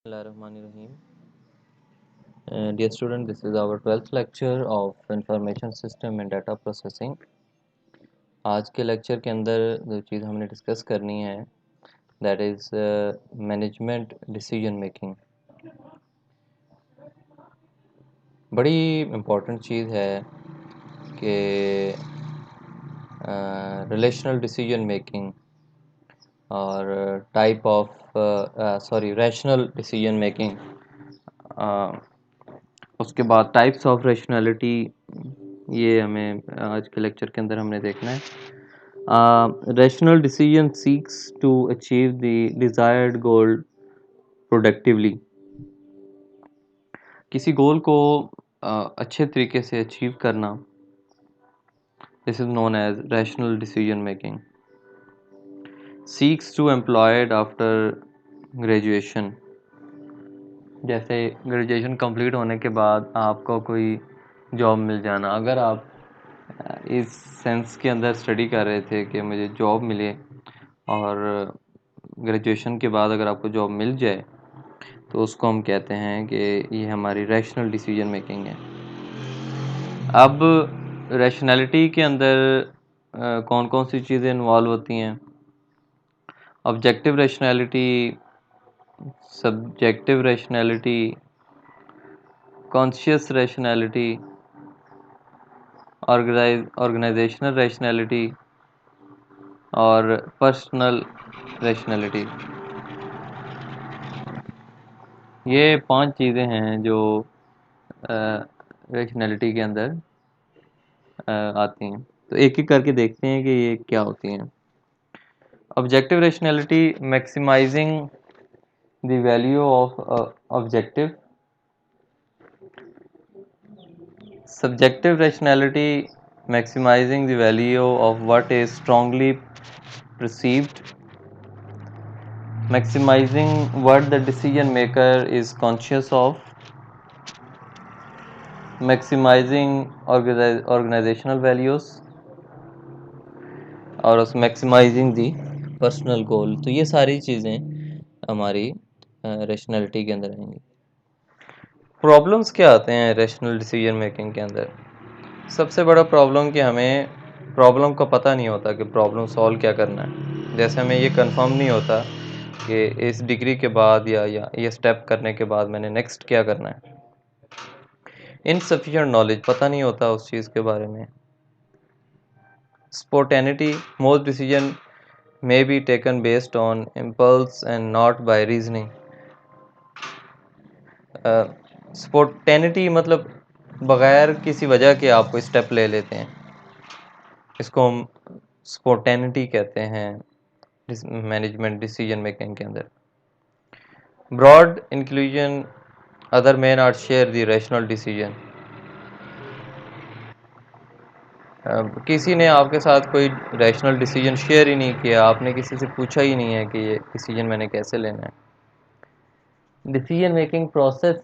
Bismillahirrahmanirrahim. Dear student, this is our 12th lecture of Information System and Data Processing. आज के lecture के अंदर जो चीज़ हमने डिस्कस करनी है that is management decision making. बड़ी इम्पोर्टेंट चीज़ है कि रिलेशनल डिसीजन मेकिंग और type of rational decision making, उसके बाद टाइप्स ऑफ रैशनैलिटी, ये हमें आज के लेक्चर के अंदर हमने देखना है। Rational decision seeks to achieve the desired goal productively. किसी गोल को अच्छे तरीके से अचीव करना, this is known as rational decision making. Seeks to employed after graduation, जैसे ग्रेजुएशन कंप्लीट होने के बाद आपको कोई जॉब मिल जाना। अगर आप इस सेंस के अंदर स्टडी कर रहे थे कि मुझे जॉब मिले, और ग्रेजुएशन के बाद अगर आपको जॉब मिल जाए तो उसको हम कहते हैं कि ये हमारी रैशनल डिसीजन मेकिंग है। अब रैशनैलिटी के अंदर कौन कौन सी चीज़ें इन्वॉल्व होती हैं? Objective rationality, subjective rationality, conscious rationality, organisational rationality और पर्सनल रैशनैलिटी। ये 5 चीज़ें हैं जो रैशनैलिटी के अंदर आती हैं। तो एक एक करके देखते हैं कि ये क्या होती हैं। Objective rationality, maximising the value of objective. Subjective rationality, maximising the value of what is strongly perceived. Maximizing what the decision maker is conscious of. Maximizing organizational values और उस मैक्सिमाइजिंग दी पर्सनल गोल। तो ये सारी चीज़ें हमारी rationality के अंदर आएंगी। प्रॉब्लम्स क्या आते हैं रैशनल डिसीजन मेकिंग के अंदर? सबसे बड़ा प्रॉब्लम कि हमें प्रॉब्लम का पता नहीं होता कि प्रॉब्लम सॉल्व क्या करना है। जैसे हमें ये कंफर्म नहीं होता कि इस डिग्री के बाद या ये स्टेप करने के बाद मैंने नेक्स्ट क्या करना है। इनसफिशिएंट नॉलेज, पता नहीं होता उस चीज़ के बारे में। Spontaneity, most decision may be taken based on impulse and not by reasoning. Spontaneity मतलब बगैर किसी वजह के आप कोई स्टेप ले लेते हैं, इसको हम स्पॉन्टेनिटी कहते हैं मैनेजमेंट डिसीजन मेकिंग के अंदर। Broad inclusion, other may not share the rational decision. किसी ने आपके साथ कोई रैशनल डिसीजन शेयर ही नहीं किया, आपने किसी से पूछा ही नहीं है कि ये डिसीजन मैंने कैसे लेना है। डिसीजन मेकिंग प्रोसेस,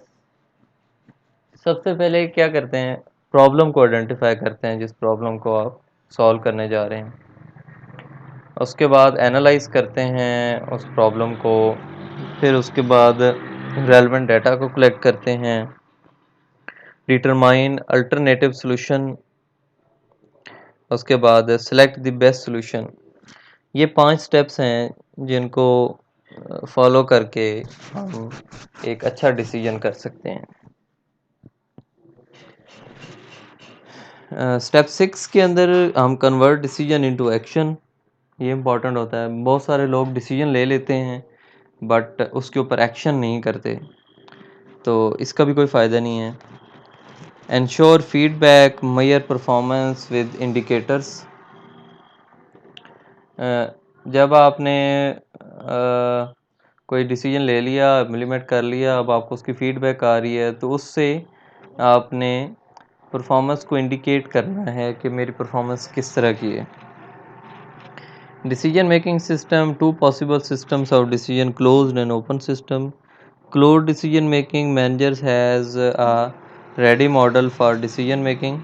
सबसे पहले क्या करते हैं, प्रॉब्लम को आइडेंटिफाई करते हैं जिस प्रॉब्लम को आप सॉल्व करने जा रहे हैं। उसके बाद एनालाइज करते हैं उस प्रॉब्लम को, फिर उसके बाद रेलेवेंट डाटा को कलेक्ट करते हैं, डिटरमाइन अल्टरनेटिव सॉल्यूशन, उसके बाद सेलेक्ट द बेस्ट सॉल्यूशन। ये 5 स्टेप्स हैं जिनको फॉलो करके हम एक अच्छा डिसीजन कर सकते हैं। स्टेप 6 के अंदर हम कन्वर्ट डिसीजन इनटू एक्शन। ये इम्पॉर्टेंट होता है। बहुत सारे लोग डिसीजन ले लेते हैं बट उसके ऊपर एक्शन नहीं करते, तो इसका भी कोई फ़ायदा नहीं है। Ensure feedback, measure performance with indicators. जब आपने कोई डिसीजन ले लिया, इम्प्लीमेंट कर लिया, अब आपको उसकी फीडबैक आ रही है, तो उससे आपने परफॉर्मेंस को इंडिकेट करना है कि मेरी परफॉर्मेंस किस तरह की है। Decision making system, 2 possible systems of decision, closed and open system. Closed decision making, managers has a ready model for decision making.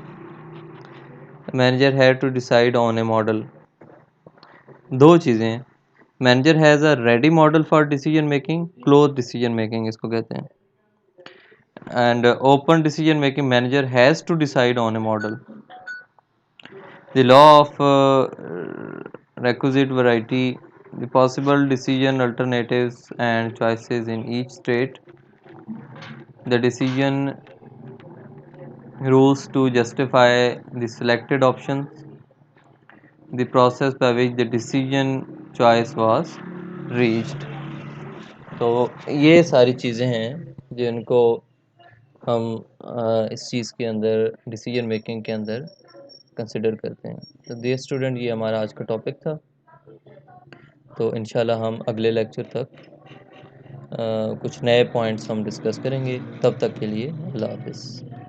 Manager have to decide on a model. 2 चीज़ें, manager has a ready model for decision making, close decision making इसको कहते हैं। And open decision making, manager has to decide on a model. The law of requisite variety, the possible decision alternatives and choices in each state, the decision rules to justify the selected options, the process by which the decision choice was reached. तो ये सारी चीज़ें हैं जिनको हम इस चीज़ के अंदर डिसीजन मेकिंग के अंदर कंसिडर करते हैं। तो डियर स्टूडेंट, ये हमारा आज का टॉपिक था। तो इंशाल्लाह हम अगले लेक्चर तक कुछ नए पॉइंट्स हम डिस्कस करेंगे। तब तक के लिए अल्लाह हाफ़िज़।